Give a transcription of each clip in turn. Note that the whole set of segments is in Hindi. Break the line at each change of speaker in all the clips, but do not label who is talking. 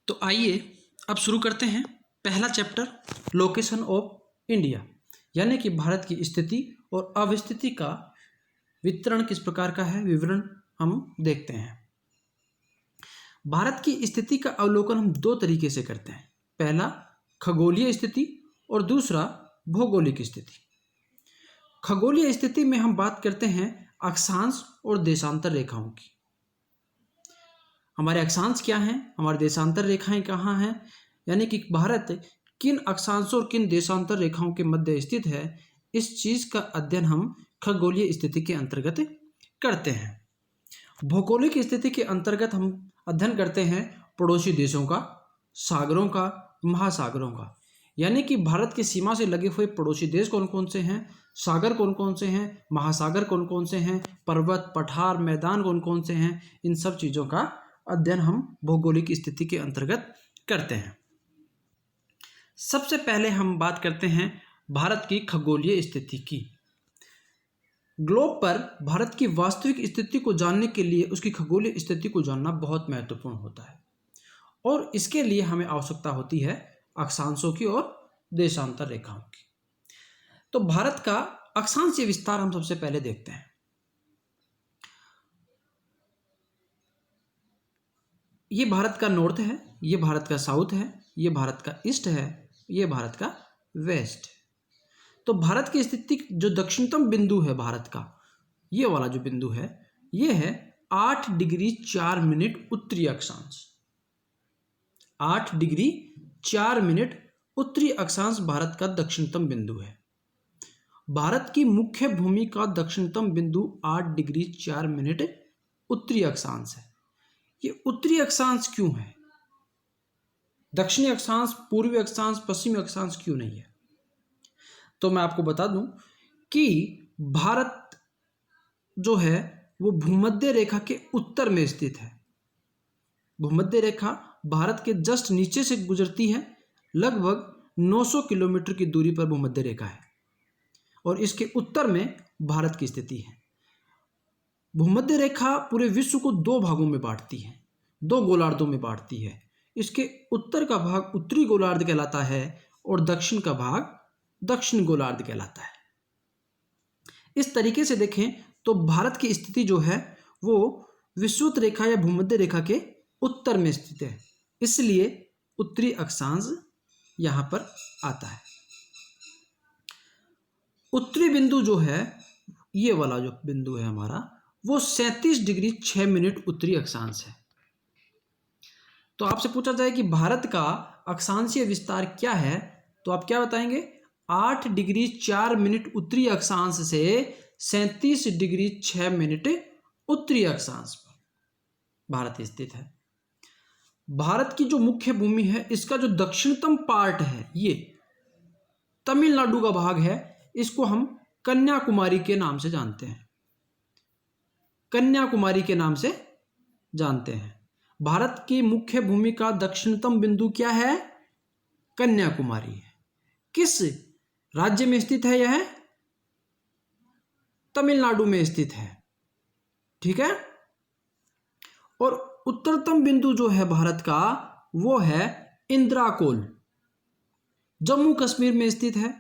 तो आइए अब शुरू करते हैं पहला चैप्टर, लोकेशन ऑफ इंडिया, यानी कि भारत की स्थिति और अवस्थिति का वितरण किस प्रकार का है, विवरण हम देखते हैं। भारत की स्थिति का अवलोकन हम दो तरीके से करते हैं, पहला खगोलीय स्थिति और दूसरा भौगोलिक स्थिति। खगोलीय स्थिति में हम बात करते हैं अक्षांश और देशांतर रेखाओं की। हमारे अक्षांश क्या हैं, हमारे देशांतर रेखाएं कहाँ हैं, यानी कि भारत किन अक्षांशों और किन देशांतर रेखाओं के मध्य स्थित है, इस चीज़ का अध्ययन हम खगोलीय स्थिति के अंतर्गत करते हैं। भौगोलिक स्थिति के अंतर्गत हम अध्ययन करते हैं पड़ोसी देशों का, सागरों का, महासागरों का, यानी कि भारत की सीमा से लगे हुए पड़ोसी देश कौन कौन से हैं, सागर कौन कौन से हैं, महासागर कौन कौन से हैं, पर्वत, पठार, मैदान कौन कौन से हैं, इन सब चीज़ों का अध्ययन हम भौगोलिक स्थिति के अंतर्गत करते हैं। सबसे पहले हम बात करते हैं भारत की खगोलीय स्थिति की। ग्लोब पर भारत की वास्तविक स्थिति को जानने के लिए उसकी खगोलीय स्थिति को जानना बहुत महत्वपूर्ण होता है और इसके लिए हमें आवश्यकता होती है अक्षांशों की और देशांतर रेखाओं की। तो भारत का अक्षांशीय विस्तार हम सबसे पहले देखते हैं। ये भारत का नॉर्थ है, ये भारत का साउथ है, ये भारत का ईस्ट है, ये भारत का वेस्ट। तो भारत की स्थिति जो दक्षिणतम बिंदु है भारत का, ये वाला जो बिंदु है, ये है 8 डिग्री 4 मिनट उत्तरी अक्षांश। 8 डिग्री 4 मिनट उत्तरी अक्षांश भारत का दक्षिणतम बिंदु है। भारत की मुख्य भूमि का दक्षिणतम बिंदु 8 डिग्री 4 मिनट उत्तरी अक्षांश है। ये उत्तरी अक्षांश क्यों है? दक्षिणी अक्षांश, पूर्वी अक्षांश, पश्चिमी अक्षांश क्यों नहीं है? तो मैं आपको बता दूं कि भारत जो है वो भूमध्य रेखा के उत्तर में स्थित है। भूमध्य रेखा भारत के जस्ट नीचे से गुजरती है, लगभग 900 किलोमीटर की दूरी पर भूमध्य रेखा है और इसके उत्तर में भारत की स्थिति है। भूमध्य रेखा पूरे विश्व को दो भागों में बांटती है, दो गोलार्धों में बांटती है। इसके उत्तर का भाग उत्तरी गोलार्ध कहलाता है और दक्षिण का भाग दक्षिण गोलार्ध कहलाता है। इस तरीके से देखें तो भारत की स्थिति जो है वो विषुवत रेखा या भूमध्य रेखा के उत्तर में स्थित है, इसलिए उत्तरी अक्षांश यहां पर आता है। उत्तरी बिंदु जो है, ये वाला जो बिंदु है हमारा, वो 37 डिग्री 6 मिनट उत्तरी अक्षांश है। तो आपसे पूछा जाए कि भारत का अक्षांशीय विस्तार क्या है, तो आप क्या बताएंगे? 8 डिग्री 4 मिनट उत्तरी अक्षांश से 37 डिग्री 6 मिनट उत्तरी अक्षांश पर भारत स्थित है। भारत की जो मुख्य भूमि है, इसका जो दक्षिणतम पार्ट है, ये तमिलनाडु का भाग है, इसको हम कन्याकुमारी के नाम से जानते हैं। कन्याकुमारी के नाम से जानते हैं। भारत की मुख्य भूमि का दक्षिणतम बिंदु क्या है? कन्याकुमारी है। किस राज्य में स्थित है यह? तमिलनाडु में स्थित है। ठीक है। और उत्तरतम बिंदु जो है भारत का, वो है इंद्राकोल, जम्मू कश्मीर में स्थित है।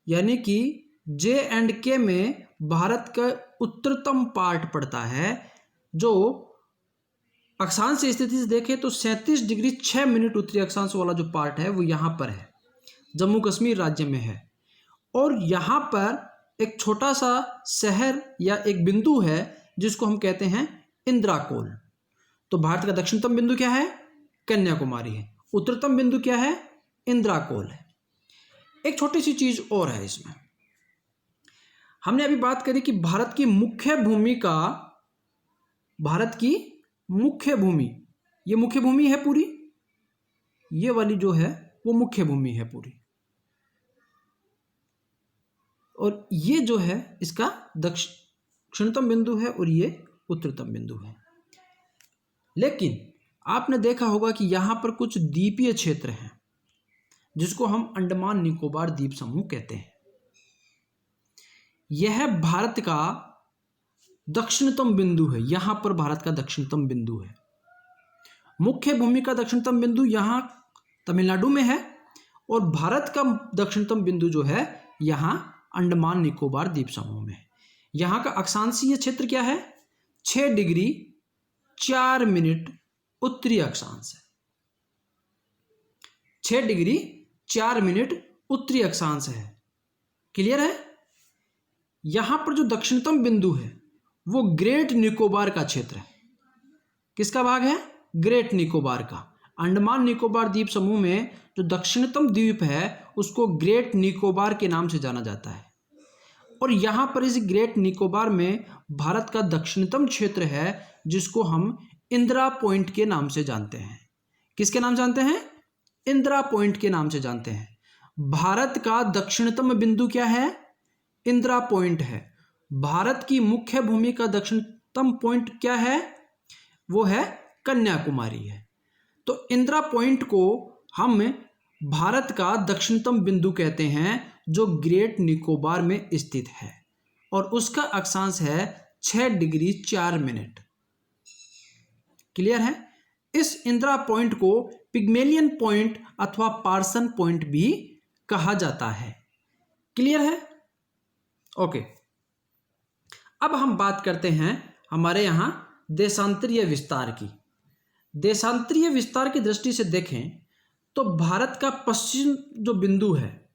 यानी कि J&K में भारत का उत्तरतम पार्ट पड़ता है, जो अक्षांश की स्थिति से देखें तो 37 डिग्री 6 मिनट उत्तरी अक्षांश वाला जो पार्ट है वो यहाँ पर है, जम्मू कश्मीर राज्य में है। और यहाँ पर एक छोटा सा शहर या एक बिंदु है जिसको हम कहते हैं इंद्राकोल। तो भारत का दक्षिणतम बिंदु क्या है? कन्याकुमारी है। उत्तरतम बिंदु क्या है? इंद्राकोल है। एक छोटी सी चीज और है इसमें, हमने अभी बात करी कि भारत की मुख्य भूमि का, भारत की मुख्य भूमि, ये मुख्य भूमि है पूरी, ये वाली जो है वो मुख्य भूमि है पूरी, और ये जो है इसका दक्षिणतम बिंदु है और ये उत्तरतम बिंदु है। लेकिन आपने देखा होगा कि यहां पर कुछ द्वीपीय क्षेत्र हैं जिसको हम अंडमान निकोबार द्वीप समूह कहते हैं। यह भारत का दक्षिणतम बिंदु है, यहां पर भारत का दक्षिणतम बिंदु है। मुख्य भूमि का दक्षिणतम बिंदु यहाँ तमिलनाडु में है और भारत का दक्षिणतम बिंदु जो है यहाँ अंडमान निकोबार द्वीप समूह में है। यहाँ का अक्षांशीय क्षेत्र क्या है? 6 डिग्री 4 मिनट उत्तरी अक्षांश है। 6 डिग्री 4 मिनट उत्तरी अक्षांश है। क्लियर है? यहां पर जो दक्षिणतम बिंदु है वो ग्रेट निकोबार का क्षेत्र है। किसका भाग है? ग्रेट निकोबार का। अंडमान निकोबार द्वीप समूह में जो दक्षिणतम द्वीप है उसको ग्रेट निकोबार के नाम से जाना जाता है और यहां पर इस ग्रेट निकोबार में भारत का दक्षिणतम क्षेत्र है जिसको हम इंदिरा पॉइंट के नाम से जानते हैं। किसके नाम जानते हैं? इंदिरा पॉइंट के नाम से जानते हैं। भारत का दक्षिणतम बिंदु क्या है? इंदिरा पॉइंट है। भारत की मुख्य भूमि का दक्षिणतम पॉइंट क्या है? वो है कन्याकुमारी है। तो इंदिरा पॉइंट को हम भारत का दक्षिणतम बिंदु कहते हैं जो ग्रेट निकोबार में स्थित है और उसका अक्षांश है 6 डिग्री 4 मिनट। क्लियर है? इस इंदिरा पॉइंट को पिग्मेलियन पॉइंट अथवा पार्सन पॉइंट भी कहा जाता है। क्लियर है? ओके। अब हम बात करते हैं हमारे यहां देशांतरीय विस्तार की। देशांतरीय विस्तार की दृष्टि से देखें तो भारत का पश्चिम जो बिंदु है,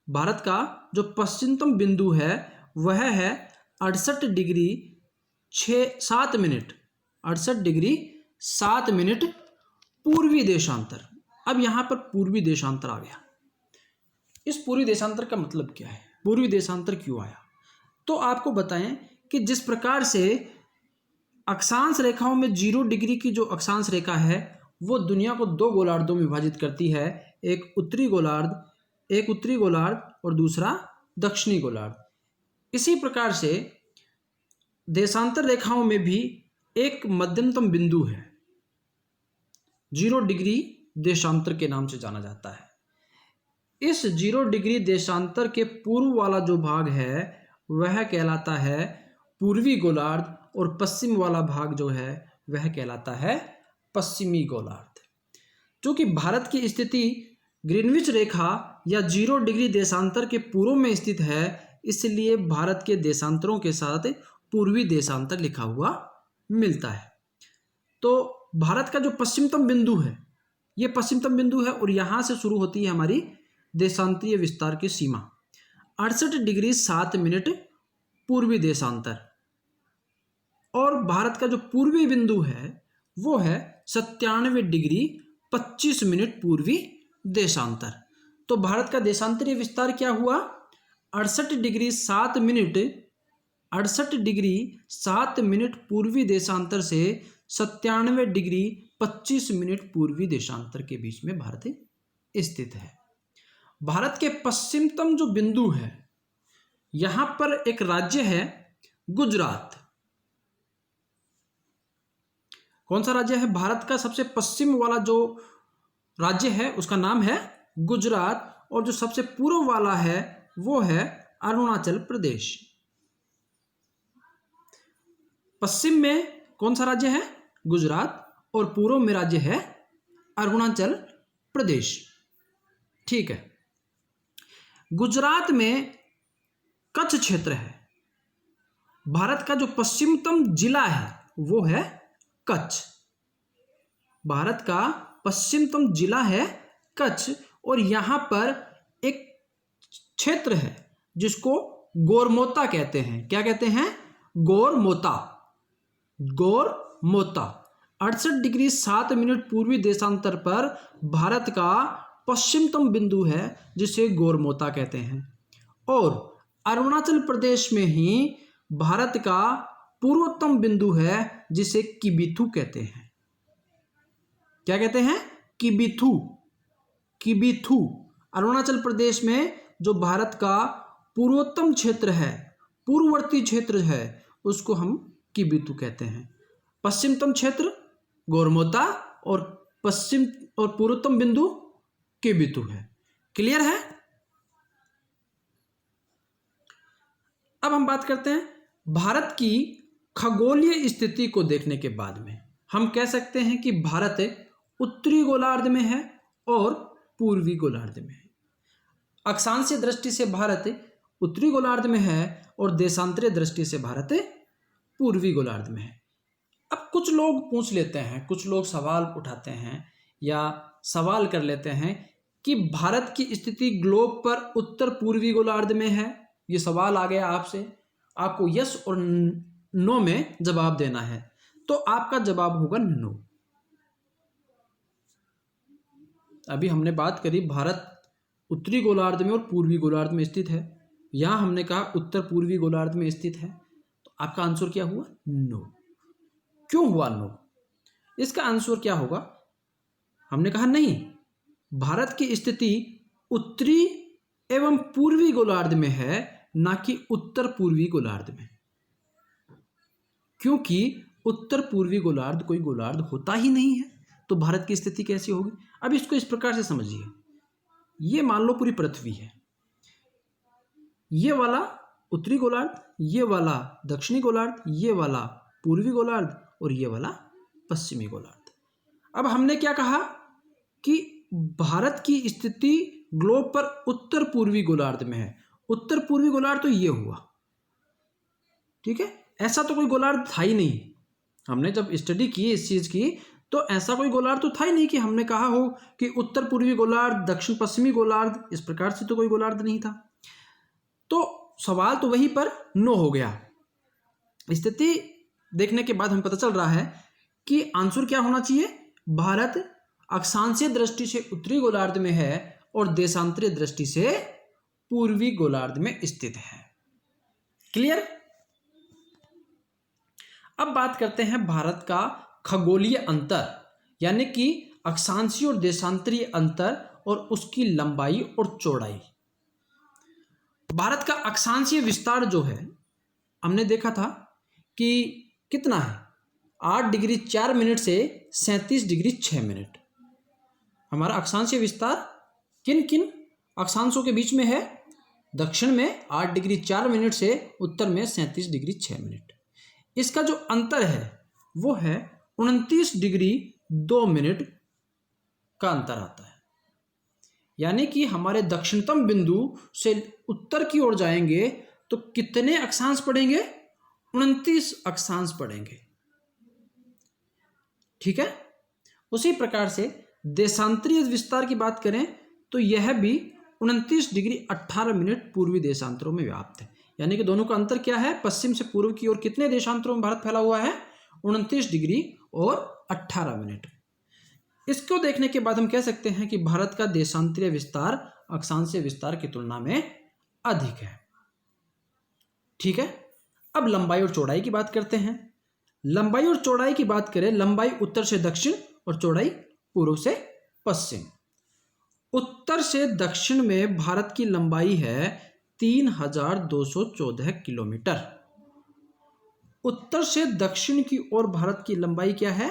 भारत का जो पश्चिमतम बिंदु है वह है 68 डिग्री 7 मिनट, 68 डिग्री 7 मिनट पूर्वी देशांतर। अब यहां पर पूर्वी देशांतर आ गया। इस पूर्वी देशांतर का मतलब क्या है? पूर्वी देशांतर क्यों आया? तो आपको बताएं कि जिस प्रकार से अक्षांश रेखाओं में 0 डिग्री की जो अक्षांश रेखा है वो दुनिया को 2 गोलार्धों में विभाजित करती है, एक उत्तरी गोलार्ध और दूसरा दक्षिणी गोलार्ध। इसी प्रकार से देशांतर रेखाओं में भी एक मध्यमतम बिंदु है, 0 डिग्री देशांतर के नाम से जाना जाता है। इस 0 डिग्री देशांतर के पूर्व वाला जो भाग है वह कहलाता है पूर्वी गोलार्ध और पश्चिम वाला भाग जो है वह कहलाता है पश्चिमी गोलार्ध। क्योंकि भारत की स्थिति ग्रीनविच रेखा या 0 डिग्री देशांतर के पूर्व में स्थित है इसलिए भारत के देशांतरों के साथ पूर्वी देशांतर लिखा हुआ मिलता है। तो भारत का जो पश्चिमतम बिंदु है ये पश्चिमतम बिंदु है और यहाँ से शुरू होती है हमारी देशांतरीय विस्तार की सीमा 68 डिग्री 7 मिनट पूर्वी देशांतर। और भारत का जो पूर्वी बिंदु है वो है 97 डिग्री 25 मिनट पूर्वी देशांतर। तो भारत का देशांतरीय विस्तार क्या हुआ? 68 डिग्री 7 मिनट पूर्वी देशांतर से 97 डिग्री 25 मिनट पूर्वी देशांतर के बीच में भारत स्थित है। भारत के पश्चिमतम जो बिंदु है यहां पर एक राज्य है गुजरात। कौन सा राज्य है? भारत का सबसे पश्चिम वाला जो राज्य है उसका नाम है गुजरात और जो सबसे पूर्व वाला है वो है अरुणाचल प्रदेश। पश्चिम में कौन सा राज्य है? गुजरात और पूर्व में राज्य है अरुणाचल प्रदेश। ठीक है। गुजरात में कच्छ क्षेत्र है। भारत का जो पश्चिमतम जिला है वो है कच्छ। भारत का पश्चिमतम जिला है कच्छ और यहां पर एक क्षेत्र है जिसको गोरमोता कहते हैं। क्या कहते हैं? गोरमोता। 68 डिग्री 7 मिनट पूर्वी देशांतर पर भारत का पश्चिमतम बिंदु है जिसे गोरमोता कहते हैं और अरुणाचल प्रदेश में ही भारत का पूर्वोत्तम बिंदु है जिसे किबिथु कहते हैं। क्या कहते हैं? किबिथु। किबिथु अरुणाचल प्रदेश में जो भारत का पूर्वोत्तम क्षेत्र है, पूर्ववर्ती क्षेत्र है, उसको हम किबिथु कहते हैं। पश्चिमतम क्षेत्र गोरमोता और पश्चिम और पूर्वोत्तम बिंदु किबिथु है। क्लियर है? अब हम बात करते हैं भारत की खगोलीय स्थिति को देखने के बाद में हम कह सकते हैं कि भारत उत्तरी गोलार्ध में है और पूर्वी गोलार्ध में है। अक्षांशीय दृष्टि से भारत उत्तरी गोलार्ध में है और देशांतरीय दृष्टि से भारत पूर्वी गोलार्ध में है। अब कुछ लोग पूछ लेते हैं, कुछ लोग सवाल उठाते हैं या सवाल कर लेते हैं कि भारत की स्थिति ग्लोब पर उत्तर पूर्वी गोलार्ध में है। ये सवाल आ गया आपसे, आपको यस और नो में जवाब देना है, तो आपका जवाब होगा नो। अभी हमने बात करी भारत उत्तरी गोलार्ध में और पूर्वी गोलार्ध में स्थित है, यहां हमने कहा उत्तर पूर्वी गोलार्ध में स्थित है, तो आपका आंसर क्या हुआ? नो। क्यों हुआ नो? इसका आंसर क्या होगा? हमने कहा नहीं, भारत की स्थिति उत्तरी एवं पूर्वी गोलार्ध में है, ना कि उत्तर पूर्वी गोलार्ध में, क्योंकि उत्तर पूर्वी गोलार्ध कोई गोलार्ध होता ही नहीं है, तो भारत की स्थिति कैसी होगी? अब इसको इस प्रकार से समझिए, ये मान लो पूरी पृथ्वी है, ये वाला उत्तरी गोलार्ध, ये वाला दक्षिणी गोलार्ध, ये वाला पूर्वी गोलार्ध और ये वाला पश्चिमी गोलार्ध। अब हमने क्या कहा कि भारत की स्थिति ग्लोब पर उत्तर पूर्वी गोलार्ध में है। उत्तर पूर्वी गोलार्ध तो ये हुआ, ठीक है, ऐसा तो कोई गोलार्ध था ही नहीं। हमने जब स्टडी की इस चीज की तो ऐसा कोई गोलार्ध तो था ही नहीं कि हमने कहा हो कि उत्तर पूर्वी गोलार्ध, दक्षिण पश्चिमी गोलार्ध, इस प्रकार से तो कोई गोलार्ध नहीं था। तो सवाल तो वहीं पर नो हो गया। स्थिति देखने के बाद हमें पता चल रहा है कि आंसर क्या होना चाहिए? भारत अक्षांशीय दृष्टि से उत्तरी गोलार्ध में है और देशांतरीय दृष्टि से पूर्वी गोलार्ध में स्थित है। क्लियर? अब बात करते हैं भारत का खगोलीय अंतर, यानी कि अक्षांशीय और देशांतरीय अंतर और उसकी लंबाई और चौड़ाई। भारत का अक्षांशीय विस्तार जो है, हमने देखा था कि कितना है, 8 डिग्री 4 मिनट से 37 डिग्री 6 मिनट। हमारा अक्षांशीय विस्तार किन किन अक्षांशों के बीच में है? दक्षिण में 8 डिग्री 4 मिनट से उत्तर में 37 डिग्री 6 मिनट। इसका जो अंतर है वो है 29 डिग्री 2 मिनट का अंतर आता है। यानी कि हमारे दक्षिणतम बिंदु से उत्तर की ओर जाएंगे तो कितने अक्षांश पड़ेंगे? 29 अक्षांश पड़ेंगे। ठीक है। उसी प्रकार से देशांतरीय विस्तार की बात करें तो यह भी 29 डिग्री 18 मिनट पूर्वी देशांतरों में व्याप्त है। यानी कि दोनों का अंतर क्या है? पश्चिम से पूर्व की ओर कितने देशांतरों में भारत फैला हुआ है? 29 डिग्री और 18 मिनट। इसको देखने के बाद हम कह सकते हैं कि भारत का देशांतरीय विस्तार अक्षांशीय विस्तार की तुलना में अधिक है। ठीक है। अब लंबाई और चौड़ाई की बात करते हैं। लंबाई और चौड़ाई की बात करें, लंबाई उत्तर से दक्षिण और चौड़ाई पूर्व से पश्चिम। उत्तर से दक्षिण में भारत की लंबाई है 3214 किलोमीटर। उत्तर से दक्षिण की ओर भारत की लंबाई क्या है?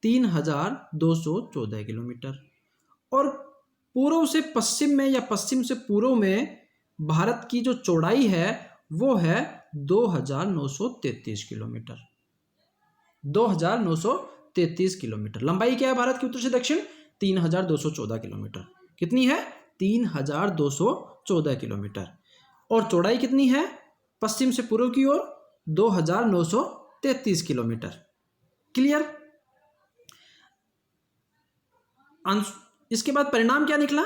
3214 किलोमीटर। और पूर्व से पश्चिम में या पश्चिम से पूर्व में भारत की जो चौड़ाई है वो है 2933 किलोमीटर। 2933 किलोमीटर लंबाई क्या है भारत की उत्तर से दक्षिण? 3214 किलोमीटर। कितनी है? 3214 किलोमीटर। और चौड़ाई कितनी है पश्चिम से पूर्व की ओर? 2933 किलोमीटर। क्लियर? इसके बाद परिणाम क्या निकला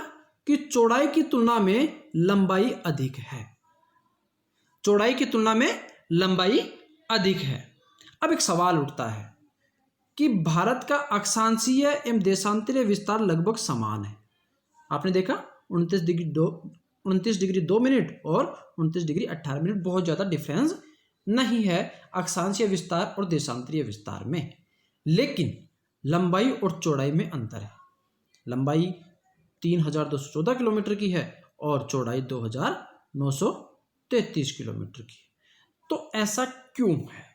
कि चौड़ाई की तुलना में लंबाई अधिक है। चौड़ाई की तुलना में लंबाई अधिक है। अब एक सवाल उठता है कि भारत का अक्षांशीय एवं देशांतरीय विस्तार लगभग समान है। आपने देखा 29 डिग्री 2 मिनट और 29 डिग्री 18 मिनट, बहुत ज़्यादा डिफरेंस नहीं है अक्षांशीय विस्तार और देशांतरीय विस्तार में, लेकिन लंबाई और चौड़ाई में अंतर है। लंबाई 3214 किलोमीटर की है और चौड़ाई 2933 किलोमीटर की। तो ऐसा क्यों है?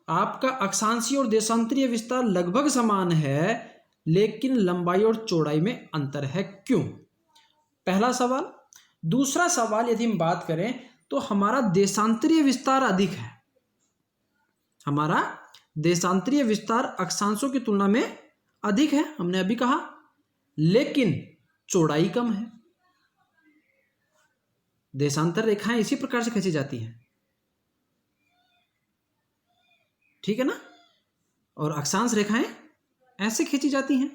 आपका अक्षांशीय और देशांतरीय विस्तार लगभग समान है लेकिन लंबाई और चौड़ाई में अंतर है, क्यों? पहला सवाल। दूसरा सवाल, यदि हम बात करें तो हमारा देशांतरीय विस्तार अधिक है। हमारा देशांतरीय विस्तार अक्षांशों की तुलना में अधिक है, हमने अभी कहा, लेकिन चौड़ाई कम है। देशांतर रेखाएं इसी प्रकार से खींची जाती हैं, ठीक है ना, और अक्षांश रेखाएं ऐसे खींची जाती हैं।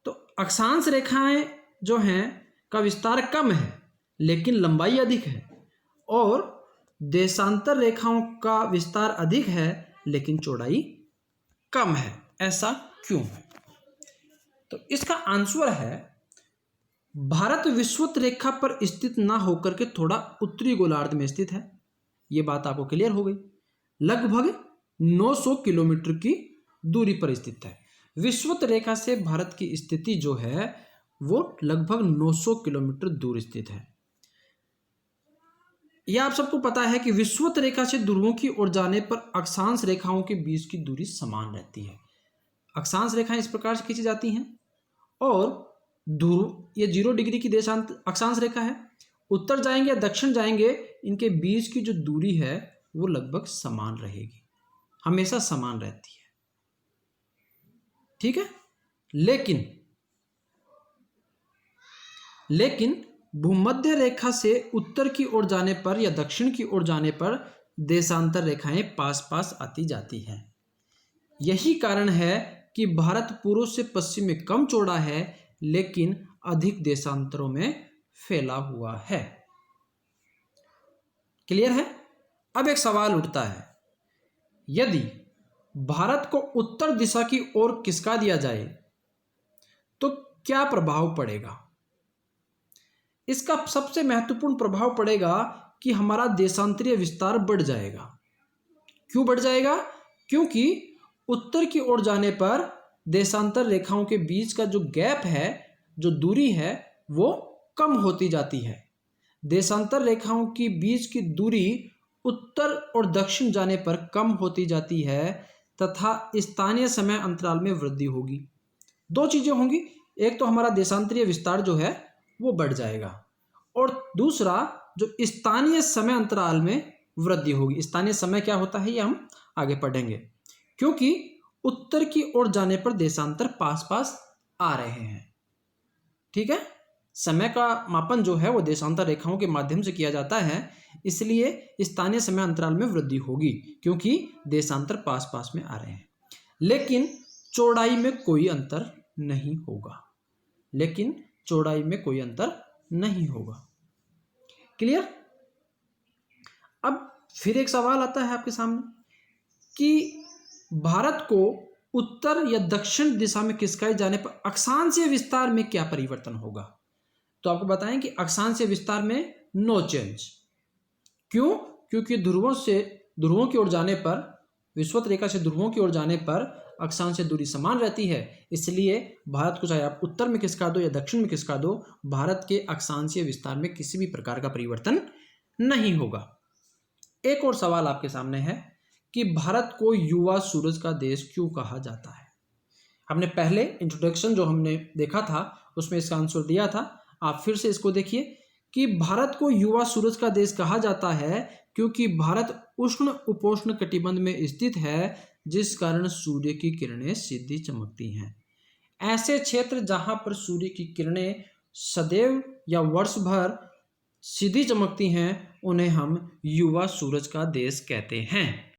तो अक्षांश रेखाएं जो हैं का विस्तार कम है लेकिन लंबाई अधिक है, और देशांतर रेखाओं का विस्तार अधिक है लेकिन चौड़ाई कम है। ऐसा क्यों है? तो इसका आंसर है, भारत विषुवत रेखा पर स्थित ना होकर के थोड़ा उत्तरी गोलार्ध में स्थित है। ये बात आपको क्लियर हो गई। लगभग 900 किलोमीटर की दूरी पर स्थित है। विषुवत रेखा से भारत की स्थिति जो है वो लगभग 900 किलोमीटर दूर स्थित है। यह आप सबको पता है कि विषुवत रेखा से ध्रुवों की ओर जाने पर अक्षांश रेखाओं के बीच की दूरी समान रहती है। अक्षांश रेखाएं इस प्रकार से खींची जाती हैं, और ध्रुव ये 0 डिग्री की देशांत अक्षांश रेखा है। उत्तर जाएंगे या दक्षिण जाएंगे, इनके बीच की जो दूरी है वो लगभग समान रहेगी, हमेशा समान रहती है, ठीक है। लेकिन भूमध्य रेखा से उत्तर की ओर जाने पर या दक्षिण की ओर जाने पर देशांतर रेखाएं पास पास आती जाती हैं। यही कारण है कि भारत पूर्व से पश्चिम में कम चौड़ा है लेकिन अधिक देशांतरों में फैला हुआ है। क्लियर है? अब एक सवाल उठता है, यदि भारत को उत्तर दिशा की ओर खिसका दिया जाए तो क्या प्रभाव पड़ेगा? इसका सबसे महत्वपूर्ण प्रभाव पड़ेगा कि हमारा देशांतरीय विस्तार बढ़ जाएगा। क्यों बढ़ जाएगा? क्योंकि उत्तर की ओर जाने पर देशांतर रेखाओं के बीच का जो गैप है, जो दूरी है, वो कम होती जाती है। देशांतर रेखाओं के बीच की दूरी उत्तर और दक्षिण जाने पर कम होती जाती है तथा स्थानीय समय अंतराल में वृद्धि होगी। दो चीजें होंगी, एक तो हमारा देशांतरीय विस्तार जो है वो बढ़ जाएगा, और दूसरा जो स्थानीय समय अंतराल में वृद्धि होगी। स्थानीय समय क्या होता है ये हम आगे पढ़ेंगे, क्योंकि उत्तर की ओर जाने पर देशांतर पास पास आ रहे हैं, ठीक है। समय का मापन जो है वो देशांतर रेखाओं के माध्यम से किया जाता है, इसलिए स्थानीय समय अंतराल में वृद्धि होगी क्योंकि देशांतर पास पास में आ रहे हैं। लेकिन चौड़ाई में कोई अंतर नहीं होगा, लेकिन चौड़ाई में कोई अंतर नहीं होगा। क्लियर? अब फिर एक सवाल आता है आपके सामने कि भारत को उत्तर या दक्षिण दिशा में खिसकाए जाने पर अक्षांशीय विस्तार में क्या परिवर्तन होगा? तो आपको बताएं कि अक्षांशीय विस्तार में नो चेंज। क्यों? क्योंकि ध्रुवों की ओर जाने पर, विषुवत रेखा से ध्रुवों की ओर जाने पर अक्षांशीय दूरी समान रहती है, इसलिए भारत को चाहे आप उत्तर में खिसका दो या दक्षिण में खिसका दो, भारत के अक्षांशीय विस्तार में किसी भी प्रकार का परिवर्तन नहीं होगा। एक और सवाल आपके सामने है कि भारत को युवा सूरज का देश क्यों कहा जाता है? हमने पहले इंट्रोडक्शन जो हमने देखा था उसमें इसका आंसर दिया था, आप फिर से इसको देखिए कि भारत को युवा सूरज का देश कहा जाता है क्योंकि भारत उष्ण उपोष्ण कटिबंध में स्थित है, जिस कारण सूर्य की किरणें सीधी चमकती हैं। ऐसे क्षेत्र जहां पर सूर्य की किरणें सदैव या वर्ष भर सीधी चमकती हैं, उन्हें हम युवा सूरज का देश कहते हैं।